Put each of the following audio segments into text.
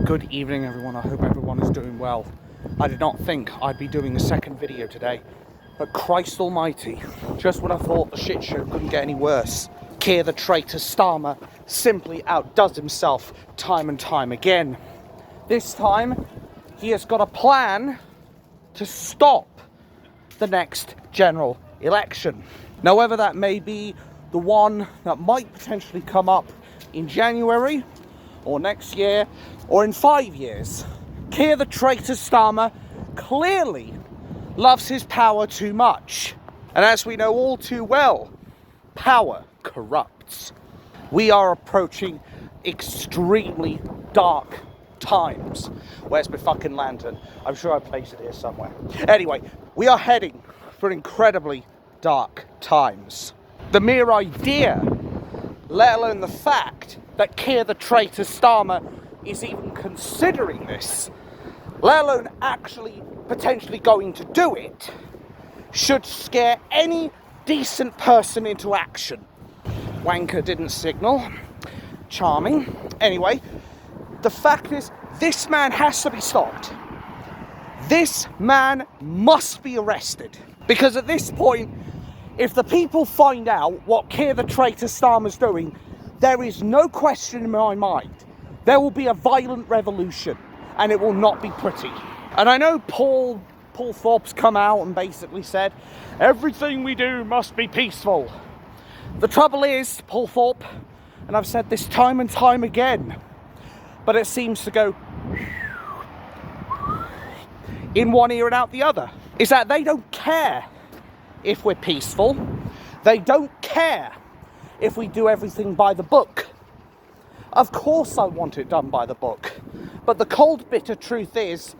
Good evening, everyone. I hope everyone is doing well. I did not think I'd be doing a second video today, but Christ almighty, just when I thought the shit show couldn't get any worse, Keir the traitor Starmer simply outdoes himself time and time again. This time, he has got a plan to stop the next general election. Now, whether that may be the one that might potentially come up in January, or next year, or in 5 years, Keir the traitor Starmer clearly loves his power too much. And as we know all too well, power corrupts. We are approaching extremely dark times. Where's my fucking lantern? I'm sure I placed it here somewhere. Anyway, we are heading for incredibly dark times. The mere idea, let alone the fact that Keir the traitor Starmer is even considering this, let alone actually potentially going to do it, should scare any decent person into action. Wanker didn't signal. Charming. Anyway, the fact is, this man has to be stopped. This man must be arrested. Because at this point, if the people find out what Keir the traitor Starmer's doing, there is no question in my mind. There will be a violent revolution, and it will not be pretty. And I know Paul Thorpe's come out and basically said, everything we do must be peaceful. The trouble is, Paul Thorpe, and I've said this time and time again, but it seems to go in one ear and out the other, is that they don't care if we're peaceful. They don't care if we do everything by the book. Of course I want it done by the book. But the cold, bitter truth is,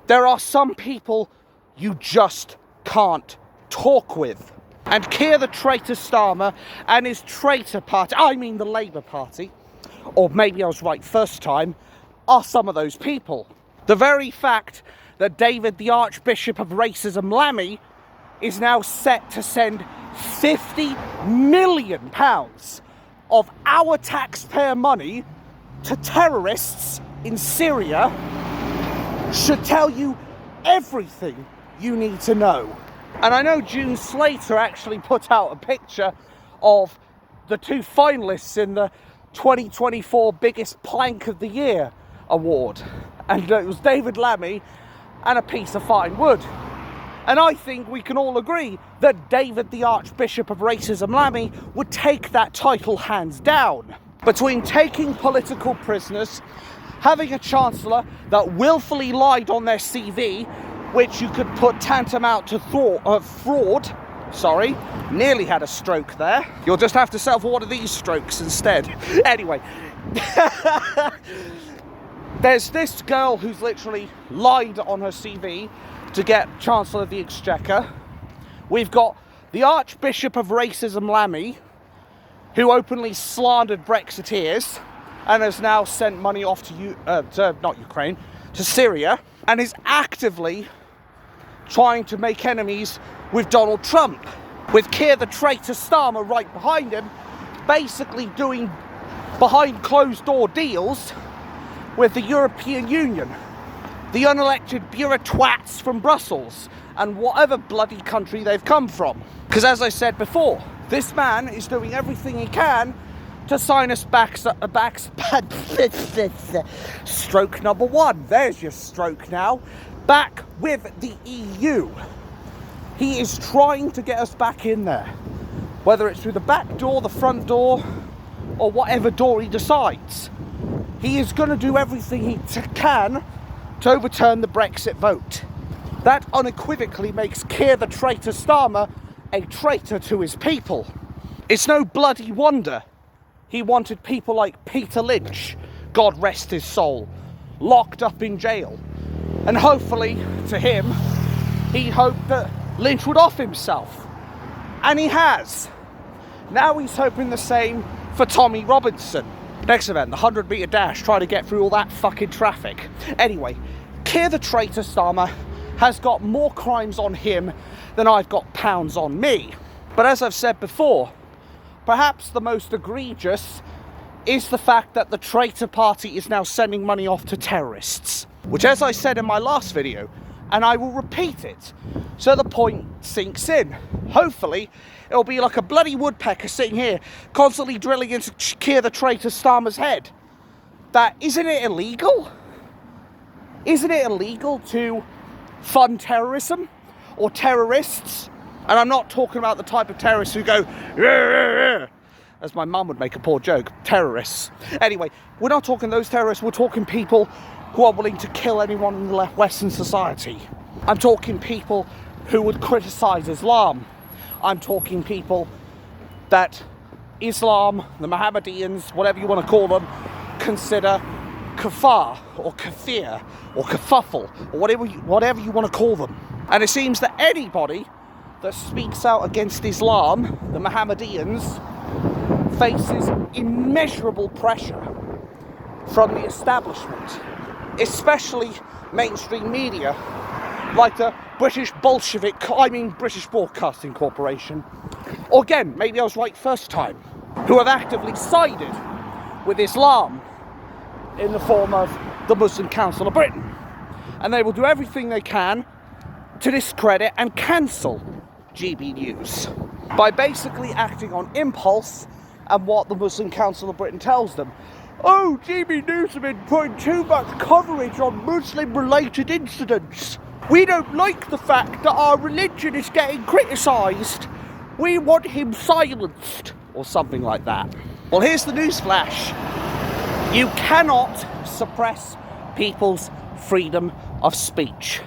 there are some people you just can't talk with. And Keir the traitor Starmer and his traitor party, I mean the Labour Party, or maybe I was right first time, are some of those people. The very fact that David, the Archbishop of Racism Lammy, is now set to send £50 million of our taxpayer money to terrorists in Syria should tell you everything you need to know. And I know June Slater actually put out a picture of the two finalists in the 2024 Biggest Plank of the Year award. And it was David Lammy and a piece of fine wood. And I think we can all agree that David, the Archbishop of Racism Lammy, would take that title hands down. Between taking political prisoners, having a chancellor that willfully lied on their CV, which you could put tantamount to fraud. Sorry, nearly had a stroke there. You'll just have to settle for one of these strokes instead. Anyway, there's this girl who's literally lied on her CV to get Chancellor of the Exchequer. We've got the Archbishop of Racism Lammy, who openly slandered Brexiteers and has now sent money off to Syria, and is actively trying to make enemies with Donald Trump, with Keir the traitor Starmer right behind him, basically doing behind closed door deals with the European Union, the unelected bureaucrats from Brussels, and whatever bloody country they've come from. Because as I said before, this man is doing everything he can to sign us back stroke number one. There's your stroke now. Back with the EU. He is trying to get us back in there. Whether it's through the back door, the front door, or whatever door he decides. He is going to do everything he can to overturn the Brexit vote. That unequivocally makes Keir the traitor Starmer a traitor to his people. It's no bloody wonder he wanted people like Peter Lynch, God rest his soul, locked up in jail. And hopefully, to him, he hoped that Lynch would off himself. And he has. Now he's hoping the same for Tommy Robinson. Next event, the 100-metre dash, trying to get through all that fucking traffic. Anyway, Keir the traitor Starmer has got more crimes on him than I've got pounds on me. But as I've said before, perhaps the most egregious is the fact that the traitor party is now sending money off to terrorists. Which, as I said in my last video, and I will repeat it, so the point sinks in. Hopefully, it'll be like a bloody woodpecker sitting here, constantly drilling into Keir the traitor Starmer's head. That, isn't it illegal? Isn't it illegal to fund terrorism or terrorists? And I'm not talking about the type of terrorists who go, as my mum would make a poor joke, terrorists. Anyway, we're not talking those terrorists, we're talking people who are willing to kill anyone in the Western society. I'm talking people who would criticise Islam. I'm talking people that Islam, the Mohammedans, whatever you want to call them, consider kafar or kafir or kafuffle or whatever you want to call them. And it seems that anybody that speaks out against Islam, the Mohammedans, faces immeasurable pressure from the establishment, especially mainstream media like the British Broadcasting Corporation, or again, maybe I was right first time, who have actively sided with Islam in the form of the Muslim Council of Britain. And they will do everything they can to discredit and cancel GB News by basically acting on impulse and what the Muslim Council of Britain tells them. Oh, GB News have been putting too much coverage on Muslim-related incidents. We don't like the fact that our religion is getting criticised. We want him silenced, or something like that. Well, here's the newsflash. You cannot suppress people's freedom of speech.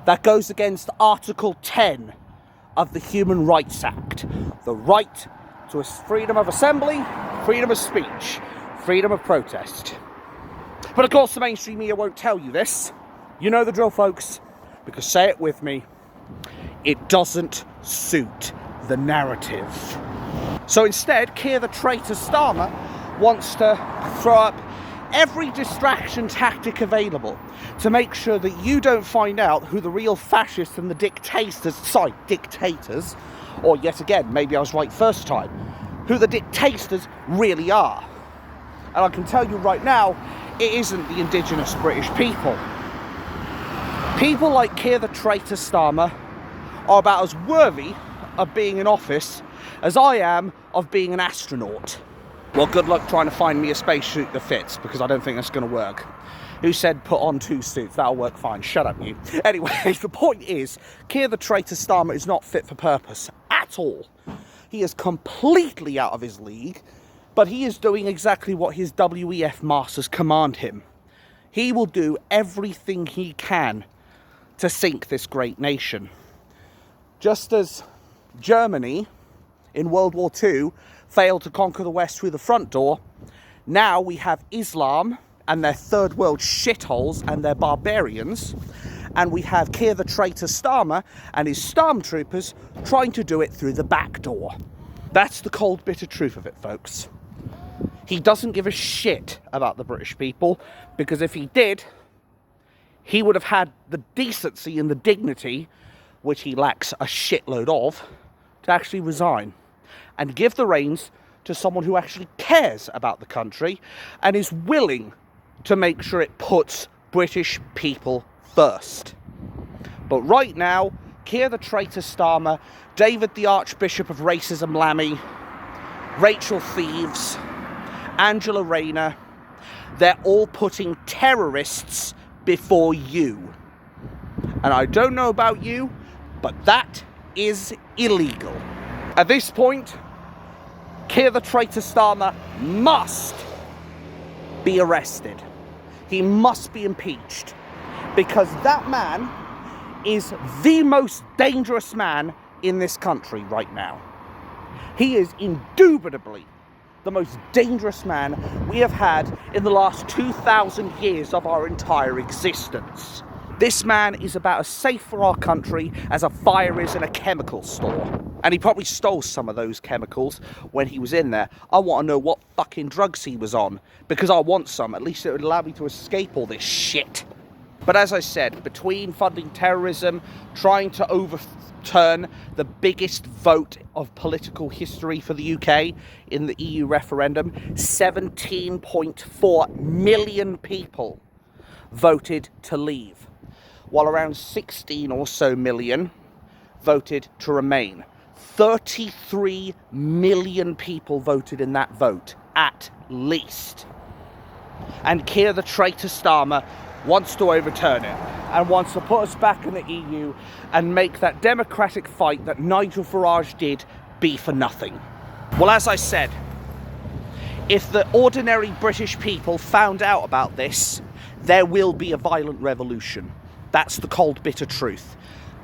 That goes against Article 10 of the Human Rights Act. The right to freedom of assembly, freedom of speech, freedom of protest. But of course the mainstream media won't tell you this. You know the drill, folks, because say it with me, it doesn't suit the narrative. So instead, Keir the traitor Starmer wants to throw up every distraction tactic available to make sure that you don't find out who the real fascists and the dictators, or yet again, maybe I was right first time, who the dictators really are. And I can tell you right now, it isn't the indigenous British people. People like Keir the traitor Starmer are about as worthy of being in office as I am of being an astronaut. Well, good luck trying to find me a spacesuit that fits, because I don't think that's going to work. Who said put on 2 suits? That'll work fine. Shut up, you. Anyway, the point is, Keir the traitor Starmer is not fit for purpose at all. He is completely out of his league, but he is doing exactly what his WEF masters command him. He will do everything he can to sink this great nation. Just as Germany in World War II failed to conquer the West through the front door, now we have Islam and their third world shitholes and their barbarians, and we have Keir the traitor Starmer and his stormtroopers trying to do it through the back door. That's the cold, bitter truth of it, folks. He doesn't give a shit about the British people, because if he did, he would have had the decency and the dignity, which he lacks a shitload of, to actually resign and give the reins to someone who actually cares about the country and is willing to make sure it puts British people first. But right now, Keir the traitor Starmer, David the Archbishop of Racism Lammy, Rachel Thieves, Angela Rayner, they're all putting terrorists before you. And I don't know about you, but that is illegal. At this point, Keir the traitor Starmer must be arrested. He must be impeached, because that man is the most dangerous man in this country right now. He is indubitably the most dangerous man we have had in the last 2,000 years of our entire existence. This man is about as safe for our country as a fire is in a chemical store. And he probably stole some of those chemicals when he was in there. I want to know what fucking drugs he was on, because I want some. At least it would allow me to escape all this shit. But as I said, between funding terrorism, trying to overturn the biggest vote of political history for the UK in the EU referendum. 17.4 million people voted to leave, while around 16 or so million voted to remain. 33 million people voted in that vote, at least. And Keir the traitor Starmer wants to overturn it and wants to put us back in the EU and make that democratic fight that Nigel Farage did be for nothing. Well, as I said, if the ordinary British people found out about this, there will be a violent revolution. That's the cold, bitter truth.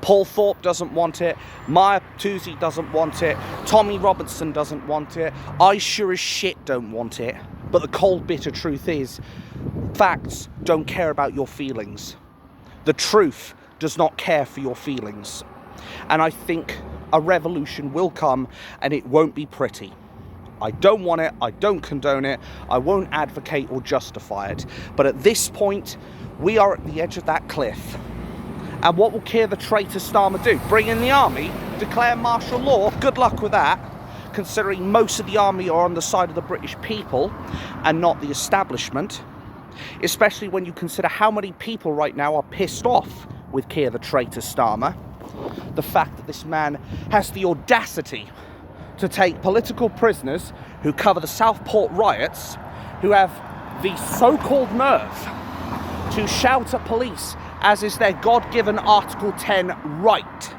Paul Thorpe doesn't want it, Maya Toosey doesn't want it, Tommy Robertson doesn't want it, I sure as shit don't want it. But the cold, bitter truth is, facts don't care about your feelings. The truth does not care for your feelings. And I think a revolution will come, and it won't be pretty. I don't want it, I don't condone it, I won't advocate or justify it. But at this point, we are at the edge of that cliff. And what will Keir the traitor Starmer do? Bring in the army? Declare martial law? Good luck with that, considering most of the army are on the side of the British people and not the establishment. Especially when you consider how many people right now are pissed off with Keir the traitor Starmer. The fact that this man has the audacity to take political prisoners who cover the Southport riots, who have the so-called nerve to shout at police as is their God-given Article 10 right.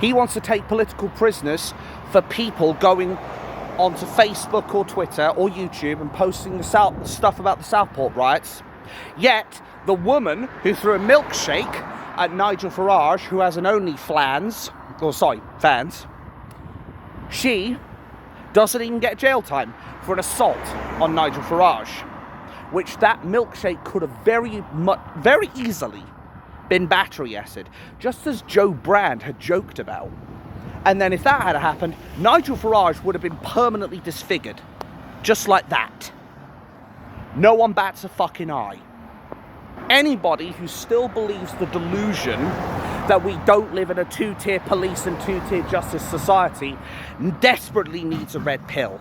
He wants to take political prisoners for people going onto Facebook or Twitter or YouTube and posting the stuff about the Southport riots. Yet, the woman who threw a milkshake at Nigel Farage, who has an fans, she doesn't even get jail time for an assault on Nigel Farage, which that milkshake could have very easily been battery acid, just as Joe Brand had joked about. And then if that had happened, Nigel Farage would have been permanently disfigured, just like that. No one bats a fucking eye. Anybody who still believes the delusion that we don't live in a two-tier police and two-tier justice society desperately needs a red pill.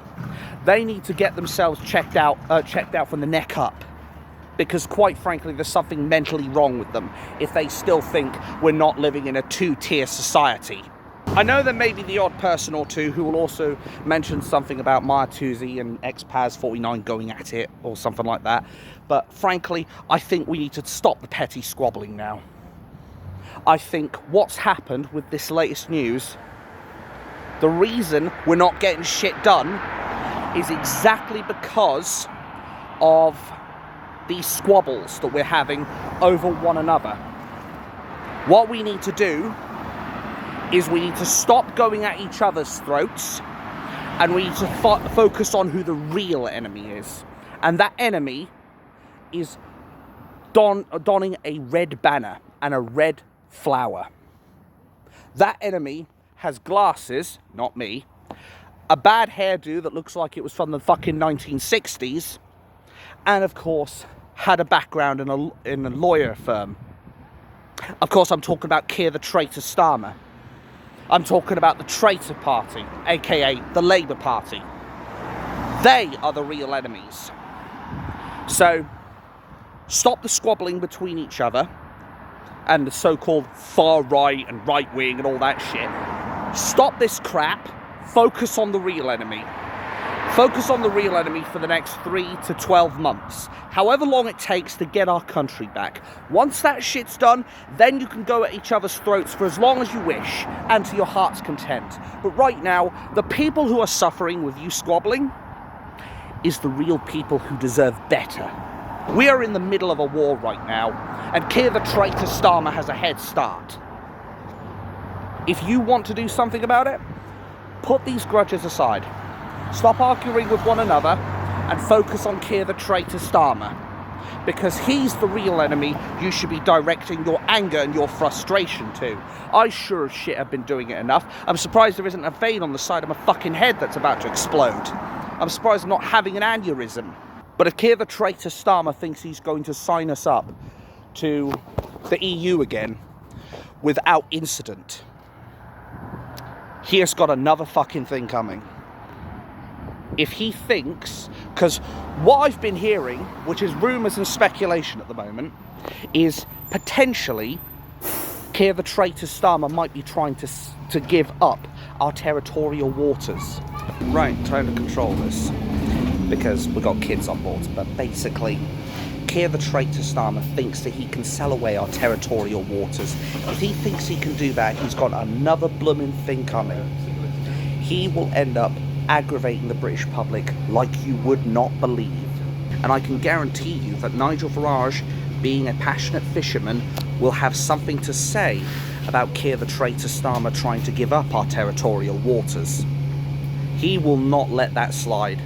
They need to get themselves checked out from the neck up, because quite frankly there's something mentally wrong with them if they still think we're not living in a two-tier society. I know there may be the odd person or two who will also mention something about Maya Toosey and ex-Paz49 going at it or something like that, but frankly I think we need to stop the petty squabbling now. I think what's happened with this latest news, the reason we're not getting shit done is exactly because of these squabbles that we're having over one another. What we need to do is we need to stop going at each other's throats, and we need to focus on who the real enemy is. And that enemy is donning a red banner and a red flower. That enemy has glasses, not me, a bad hairdo that looks like it was from the fucking 1960s, and of course had a background in a lawyer firm. Of course I'm talking about Keir the traitor Starmer. I'm talking about the traitor party, aka the Labour Party. They are the real enemies. So stop the squabbling between each other and the so-called far right and right wing and all that shit. Stop this crap. Focus on the real enemy. Focus on the real enemy for the next 3 to 12 months. However long it takes to get our country back. Once that shit's done, then you can go at each other's throats for as long as you wish and to your heart's content. But right now, the people who are suffering with you squabbling is the real people who deserve better. We are in the middle of a war right now, and Keir the traitor Starmer has a head start. If you want to do something about it, put these grudges aside. Stop arguing with one another and focus on Keir the traitor Starmer, because he's the real enemy you should be directing your anger and your frustration to. I sure as shit have been doing it enough. I'm surprised there isn't a vein on the side of my fucking head that's about to explode. I'm surprised I'm not having an aneurysm. But if Keir the traitor Starmer thinks he's going to sign us up to the EU again, without incident, he has got another fucking thing coming. If he thinks, because what I've been hearing, which is rumours and speculation at the moment, is potentially Keir the traitor Starmer might be trying to give up our territorial waters. Right, trying to control this, because we've got kids on board, but basically, Keir the traitor Starmer thinks that he can sell away our territorial waters. If he thinks he can do that, he's got another blooming thing coming. He will end up aggravating the British public like you would not believe. And I can guarantee you that Nigel Farage, being a passionate fisherman, will have something to say about Keir the traitor Starmer trying to give up our territorial waters. He will not let that slide.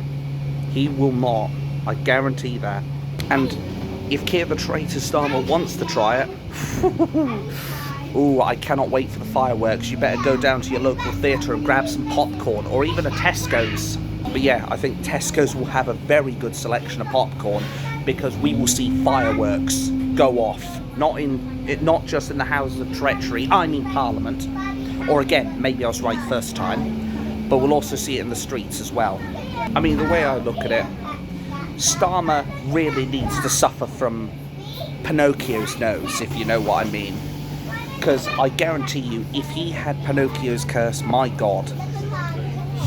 He will not. I guarantee that. And if Keir the traitor Starmer wants to try it, ooh, I cannot wait for the fireworks. You better go down to your local theatre and grab some popcorn, or even a Tesco's. But yeah, I think Tesco's will have a very good selection of popcorn, because we will see fireworks go off. Not just in the Houses of Treachery, I mean Parliament. Or again, maybe I was right first time, but we'll also see it in the streets as well. I mean, the way I look at it, Starmer really needs to suffer from Pinocchio's nose, if you know what I mean. Because I guarantee you, if he had Pinocchio's curse, my God,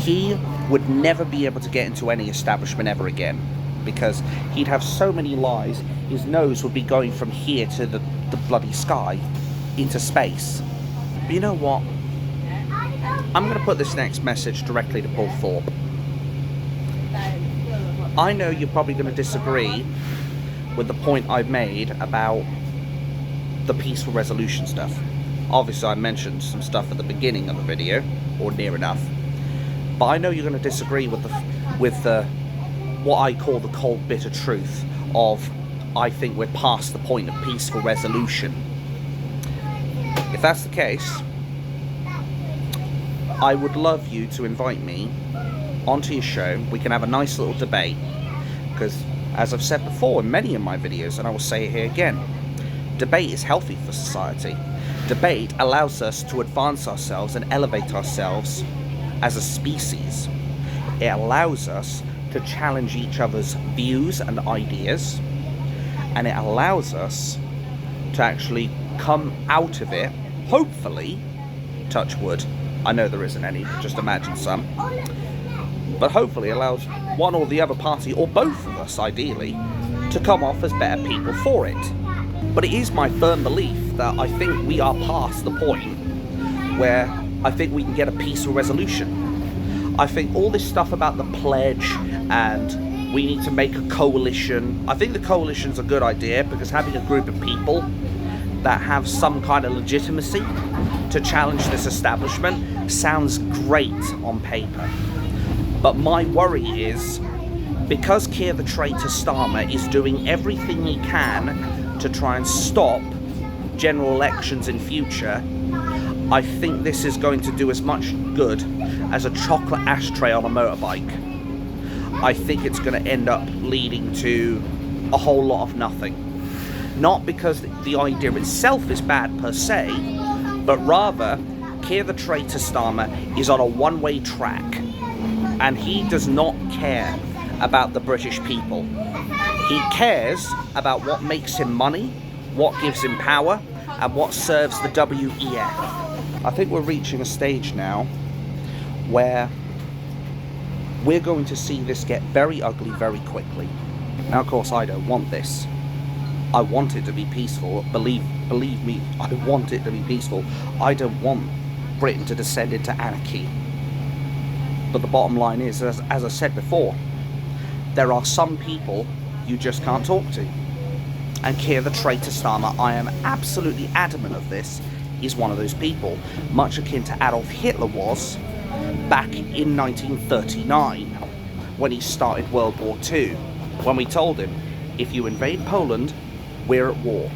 he would never be able to get into any establishment ever again. Because he'd have so many lies, his nose would be going from here to the bloody sky, into space. But you know what? I'm going to put this next message directly to Paul Thorpe. I know you're probably going to disagree with the point I've made about the peaceful resolution stuff. Obviously, I mentioned some stuff at the beginning of the video, or near enough. But I know you're going to disagree with the what I call the cold, bitter truth of, I think we're past the point of peaceful resolution. If that's the case, I would love you to invite me onto your show. We can have a nice little debate, because as I've said before in many of my videos, and I will say it here again, debate is healthy for society. Debate allows us to advance ourselves and elevate ourselves as a species. It allows us to challenge each other's views and ideas, and it allows us to actually come out of it, hopefully, touch wood, I know there isn't any, just imagine some, but hopefully allows one or the other party, or both of us ideally, to come off as better people for it. But it is my firm belief that I think we are past the point where I think we can get a peaceful resolution. I think all this stuff about the pledge and we need to make a coalition, I think the coalition's a good idea, because having a group of people that have some kind of legitimacy to challenge this establishment sounds great on paper. But my worry is, because Keir the traitor Starmer is doing everything he can to try and stop general elections in future, I think this is going to do as much good as a chocolate ashtray on a motorbike. I think it's going to end up leading to a whole lot of nothing. Not because the idea itself is bad per se, but rather Keir the traitor Starmer is on a one-way track, and he does not care about the British people. He cares about what makes him money, what gives him power, and what serves the WEF. I think we're reaching a stage now where we're going to see this get very ugly very quickly. Now, of course, I don't want this. I want it to be peaceful. Believe me, I want it to be peaceful. I don't want Britain to descend into anarchy. But the bottom line is, as I said before, there are some people you just can't talk to. And Keir the traitor Starmer, I am absolutely adamant of this, is one of those people, much akin to Adolf Hitler was back in 1939, when he started World War II, when we told him, if you invade Poland, we're at war.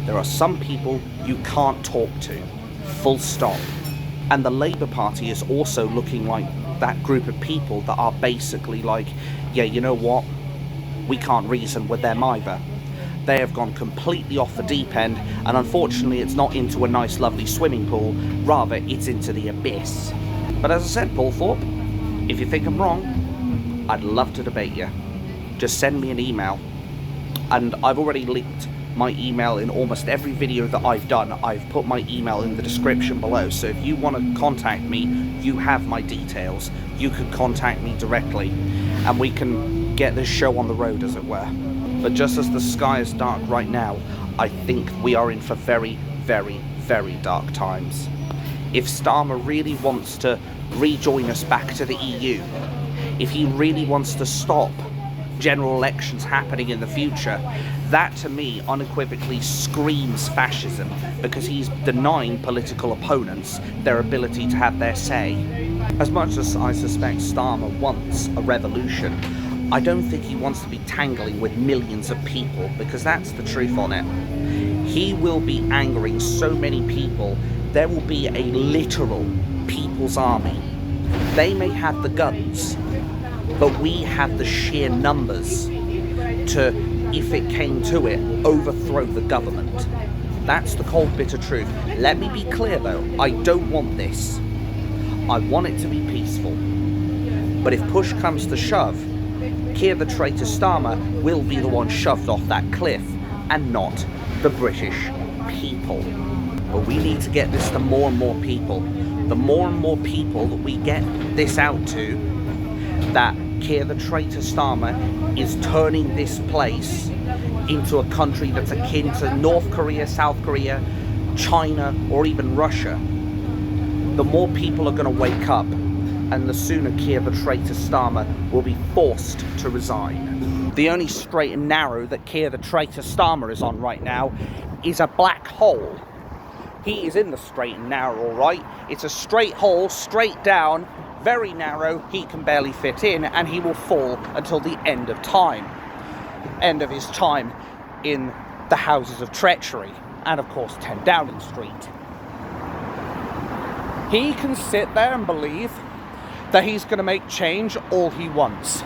There are some people you can't talk to, full stop. And the Labour Party is also looking like that group of people that are basically like, yeah, you know what, we can't reason with them either. they have gone completely off the deep end, and unfortunately it's not into a nice lovely swimming pool, rather it's into the abyss. But as I said, Paul Thorpe, if you think I'm wrong, I'd love to debate you. Just send me an email. And I've already linked my email in almost every video that I've done. I've put my email in the description below, so if you want to contact me, you have my details. You can contact me directly, and we can get this show on the road, as it were. But just as the sky is dark right now, I think we are in for very, very, very dark times. If Starmer really wants to rejoin us back to the EU, if he really wants to stop general elections happening in the future, that to me unequivocally screams fascism, because he's denying political opponents their ability to have their say. As much as I suspect Starmer wants a revolution, I don't think he wants to be tangling with millions of people, because that's the truth on it. He will be angering so many people, there will be a literal people's army. They may have the guns, but we have the sheer numbers to, if it came to it, overthrow the government. That's the cold, bitter truth. Let me be clear though, I don't want this. I want it to be peaceful. But if push comes to shove, Keir the traitor Starmer will be the one shoved off that cliff, and not the British people. But we need to get this to more and more people. The more and more people that we get this out to, that Keir the traitor Starmer is turning this place into a country that's akin to North Korea, South Korea, China, or even Russia, the more people are going to wake up, and the sooner Keir the traitor Starmer will be forced to resign. The only straight and narrow that Keir the traitor Starmer is on right now is a black hole. He is in the straight and narrow, all right. It's a straight hole, straight down, very narrow, he can barely fit in, and he will fall until the end of time. End of his time in the Houses of Treachery, and of course 10 Downing Street. He can sit there and believe that he's going to make change all he wants.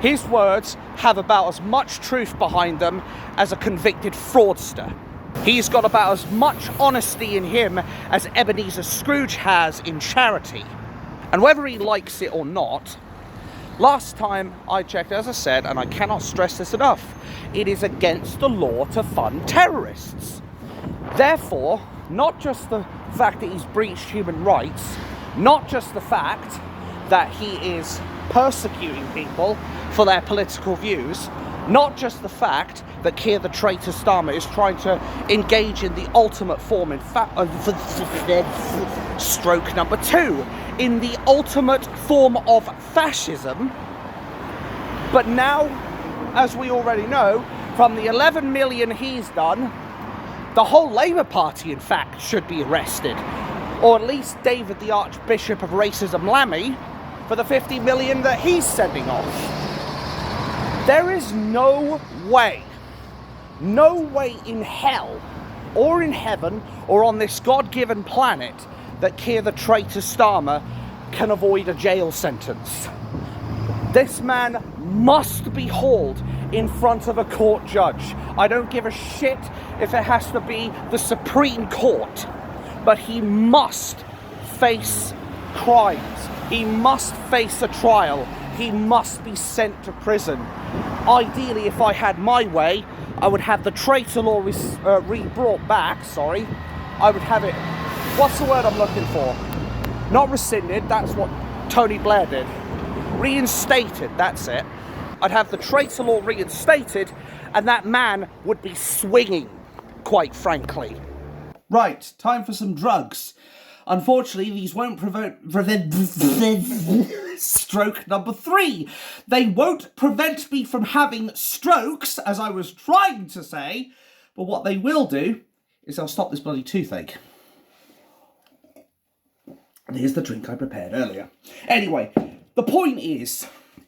His words have about as much truth behind them as a convicted fraudster. He's got about as much honesty in him as Ebenezer Scrooge has in charity. And whether he likes it or not, last time I checked, as I said, and I cannot stress this enough, it is against the law to fund terrorists. Therefore, not just the fact that he's breached human rights, not just the fact that he is persecuting people for their political views, not just the fact that Keir the traitor Starmer is trying to engage in the ultimate form in stroke number 2, in the ultimate form of fascism, but now, as we already know, from the 11 million he's done, the whole Labour Party, in fact, should be arrested. Or at least David the Archbishop of Racism Lammy for the 50 million that he's sending off. There is no way in hell, or in heaven, or on this God-given planet, that Keir the traitor Starmer can avoid a jail sentence. This man must be hauled in front of a court judge. I don't give a shit if it has to be the Supreme Court, but he must face crimes. He must face a trial. He must be sent to prison. Ideally, if I had my way, I would have the traitor law brought back, I would have it, what's the word I'm looking for? Not rescinded, that's what Tony Blair did. Reinstated, that's it. I'd have the traitor law reinstated, and that man would be swinging, quite frankly. Right, time for some drugs. Unfortunately, these won't prevent stroke number 3. They won't prevent me from having strokes, as I was trying to say, but what they will do is they'll stop this bloody toothache. And here's the drink I prepared earlier. Anyway, the point is,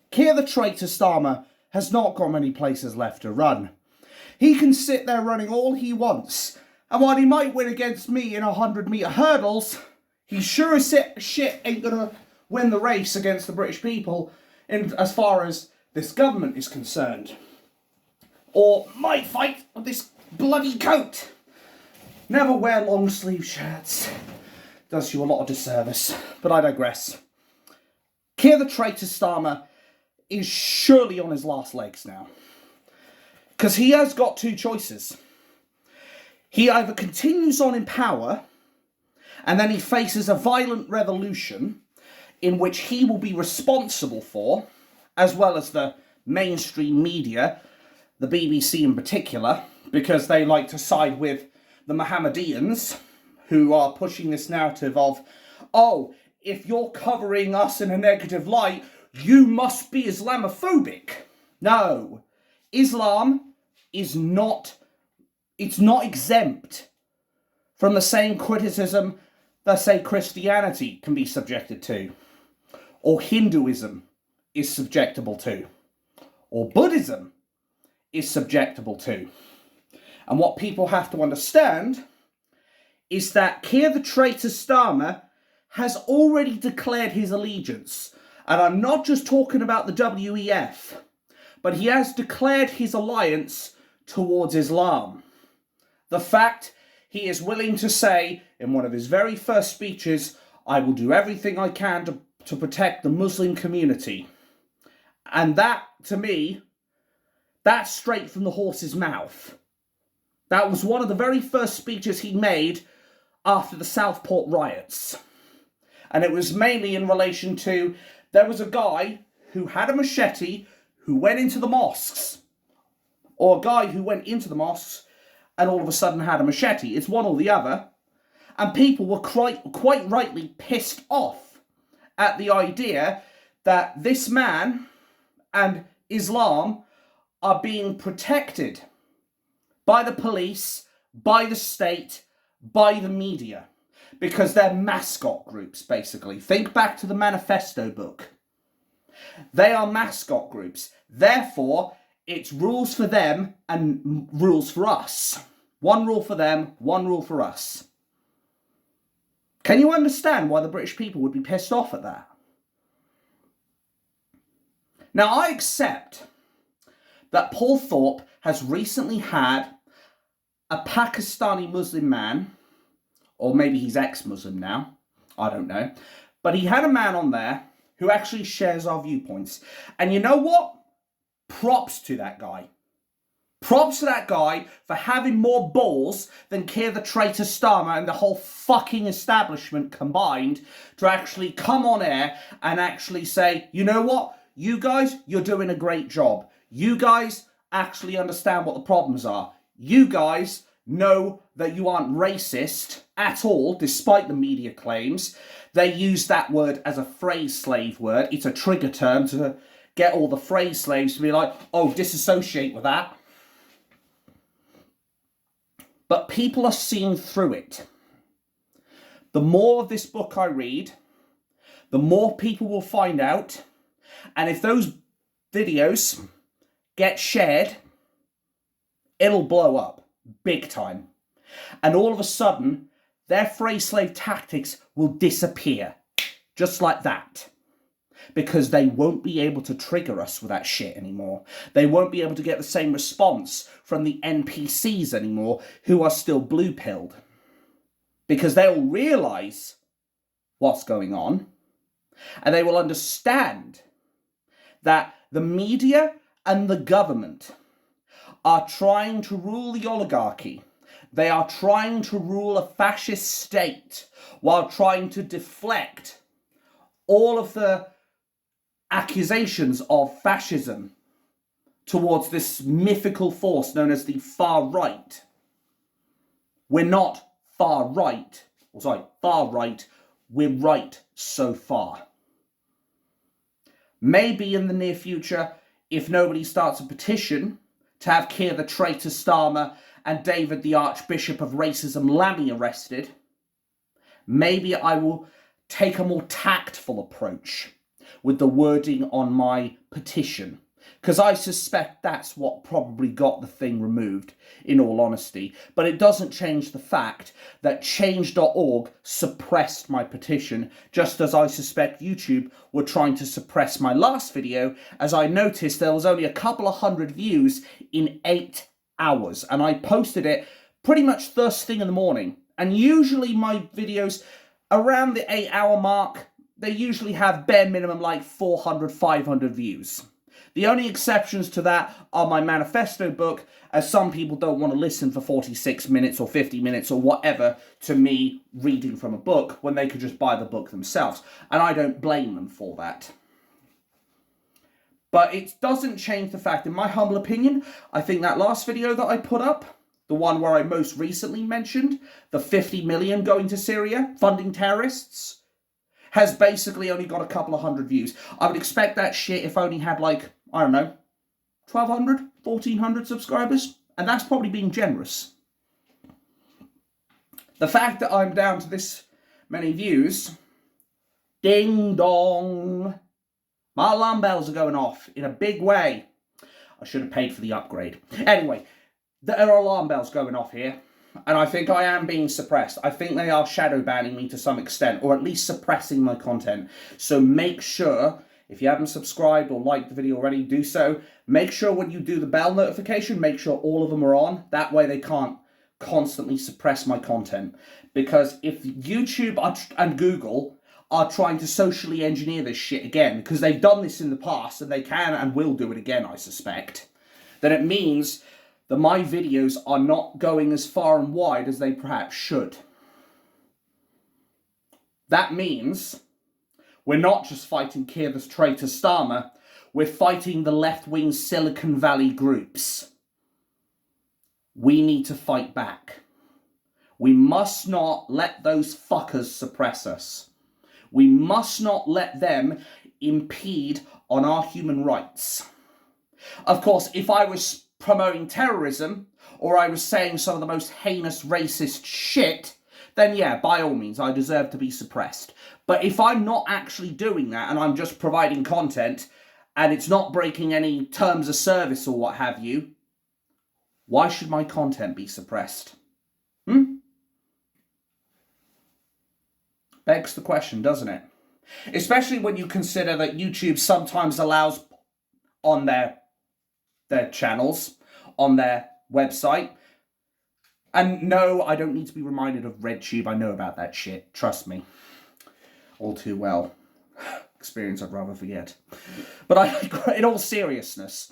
Keir the traitor Starmer has not got many places left to run. He can sit there running all he wants, and while he might win against me in 100-metre hurdles, he sure as shit ain't gonna win the race against the British people as far as this government is concerned. or my fight with this bloody coat. Never wear long sleeve shirts. Does you a lot of disservice, but I digress. Keir the traitor Starmer is surely on his last legs now. Because he has got two choices. He either continues on in power, and then he faces a violent revolution in which he will be responsible for, as well as the mainstream media, the BBC in particular, because they like to side with the Mohammedans, who are pushing this narrative of, oh, if you're covering us in a negative light, you must be Islamophobic. No, Islam is not, it's not exempt from the same criticism that, say, Christianity can be subjected to, or Hinduism is subjectable to, or Buddhism is subjectable to. And what people have to understand is that Keir the traitor Starmer has already declared his allegiance. And I'm not just talking about the WEF, but he has declared his alliance towards Islam. The fact he is willing to say in one of his very first speeches, I will do everything I can to protect the Muslim community. And that, to me, that's straight from the horse's mouth. That was one of the very first speeches he made after the Southport riots. And it was mainly in relation to, there was a guy who had a machete who went into the mosques. Or a guy who went into the mosques and all of a sudden had a machete. It's one or the other. And people were quite rightly pissed off at the idea that this man and Islam are being protected by the police, by the state, by the media, because they're mascot groups, basically. Think back to the manifesto book. They are mascot groups. Therefore, it's rules for them and rules for us. One rule for them, one rule for us. Can you understand why the British people would be pissed off at that? Now, I accept that Paul Thorpe has recently had a Pakistani Muslim man, or maybe he's ex-Muslim now, I don't know, but he had a man on there who actually shares our viewpoints. And you know what? Props to that guy. Props to that guy for having more balls than Keir the traitor Starmer and the whole fucking establishment combined to actually come on air and actually say, you know what? You guys, you're doing a great job. You guys actually understand what the problems are. You guys know that you aren't racist at all, despite the media claims. They use that word as a phrase slave word. It's a trigger term to get all the phrase slaves to be like, oh, disassociate with that. But people are seeing through it. The more of this book I read, the more people will find out. And if those videos get shared, it'll blow up big time. And all of a sudden, their phrase slave tactics will disappear. Just like that. Because they won't be able to trigger us with that shit anymore. They won't be able to get the same response from the NPCs anymore, who are still blue-pilled. Because they'll realise what's going on, and they will understand that the media and the government are trying to rule the oligarchy. They are trying to rule a fascist state while trying to deflect all of the accusations of fascism towards this mythical force known as the far right. We're not far right. Far right. We're right so far. Maybe in the near future, if nobody starts a petition to have Keir the traitor Starmer and David the Archbishop of Racism Lammy arrested, maybe I will take a more tactful approach with the wording on my petition. Because I suspect that's what probably got the thing removed, in all honesty. But it doesn't change the fact that change.org suppressed my petition, just as I suspect YouTube were trying to suppress my last video, as I noticed there was only a couple of hundred views in 8 hours. And I posted it pretty much first thing in the morning. And usually my videos around the 8-hour mark, they usually have bare minimum like 400, 500 views. The only exceptions to that are my manifesto book, as some people don't want to listen for 46 minutes or 50 minutes or whatever to me reading from a book when they could just buy the book themselves. And I don't blame them for that. But it doesn't change the fact, in my humble opinion, I think that last video that I put up, the one where I most recently mentioned, the 50 million going to Syria, funding terrorists, has basically only got a couple of hundred views. I would expect that shit if I only had like, I don't know, 1,200, 1,400 subscribers. And that's probably being generous. The fact that I'm down to this many views, ding dong, my alarm bells are going off in a big way. I should have paid for the upgrade. Anyway, there are alarm bells going off here. And I think I am being suppressed. I think they are shadow banning me to some extent, or at least suppressing my content. So make sure, if you haven't subscribed or liked the video already, do so. Make sure when you do the bell notification, make sure all of them are on. That way they can't constantly suppress my content. Because if YouTube and Google are trying to socially engineer this shit again, because they've done this in the past and they can and will do it again, I suspect, then it means that my videos are not going as far and wide as they perhaps should. That means we're not just fighting Keir the traitor Starmer, we're fighting the left-wing Silicon Valley groups. We need to fight back. We must not let those fuckers suppress us. We must not let them impede on our human rights. Of course, if I was promoting terrorism, or I was saying some of the most heinous racist shit, then yeah, by all means, I deserve to be suppressed. But if I'm not actually doing that, and I'm just providing content, and it's not breaking any terms of service or what have you, why should my content be suppressed? Begs the question, doesn't it? Especially when you consider that YouTube sometimes allows on their channels, on their website. And no, I don't need to be reminded of RedTube. I know about that shit. Trust me. All too well. Experience I'd rather forget. But in all seriousness,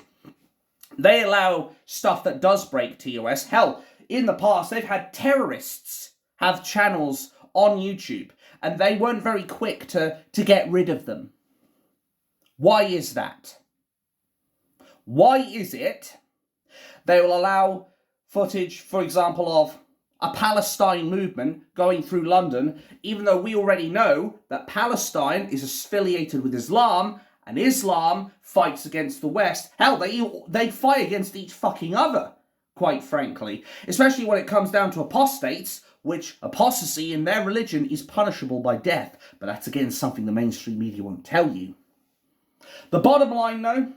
they allow stuff that does break TOS. Hell, in the past, they've had terrorists have channels on YouTube, and they weren't very quick to get rid of them. Why is that? Why is it they will allow footage, for example, of a Palestine movement going through London, even though we already know that Palestine is affiliated with Islam, and Islam fights against the West? Hell, they fight against each fucking other, quite frankly. Especially when it comes down to apostates, which apostasy in their religion is punishable by death. But that's again something the mainstream media won't tell you. The bottom line, though,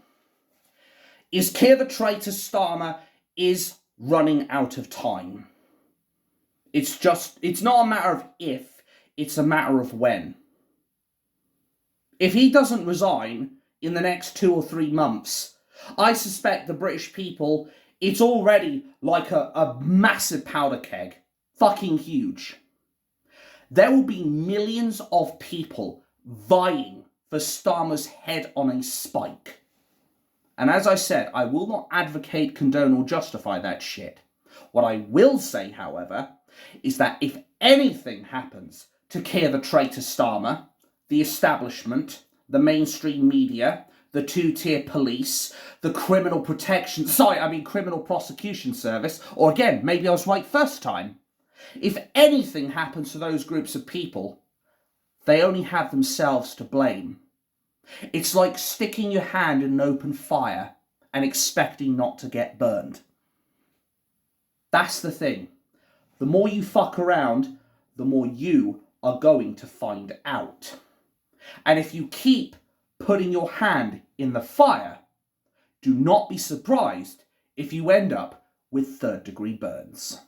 is Keir the traitor Starmer is running out of time. It's not a matter of if, it's a matter of when. If he doesn't resign in the next 2 or 3 months, I suspect the British people, it's already like a massive powder keg. Fucking huge. There will be millions of people vying for Starmer's head on a spike. And as I said, I will not advocate, condone, or justify that shit. What I will say, however, is that if anything happens to Keir the traitor Starmer, the establishment, the mainstream media, the two-tier police, the criminal prosecution service, or again, maybe I was right first time. If anything happens to those groups of people, they only have themselves to blame. It's like sticking your hand in an open fire and expecting not to get burned. That's the thing. The more you fuck around, the more you are going to find out. And if you keep putting your hand in the fire, do not be surprised if you end up with third-degree burns.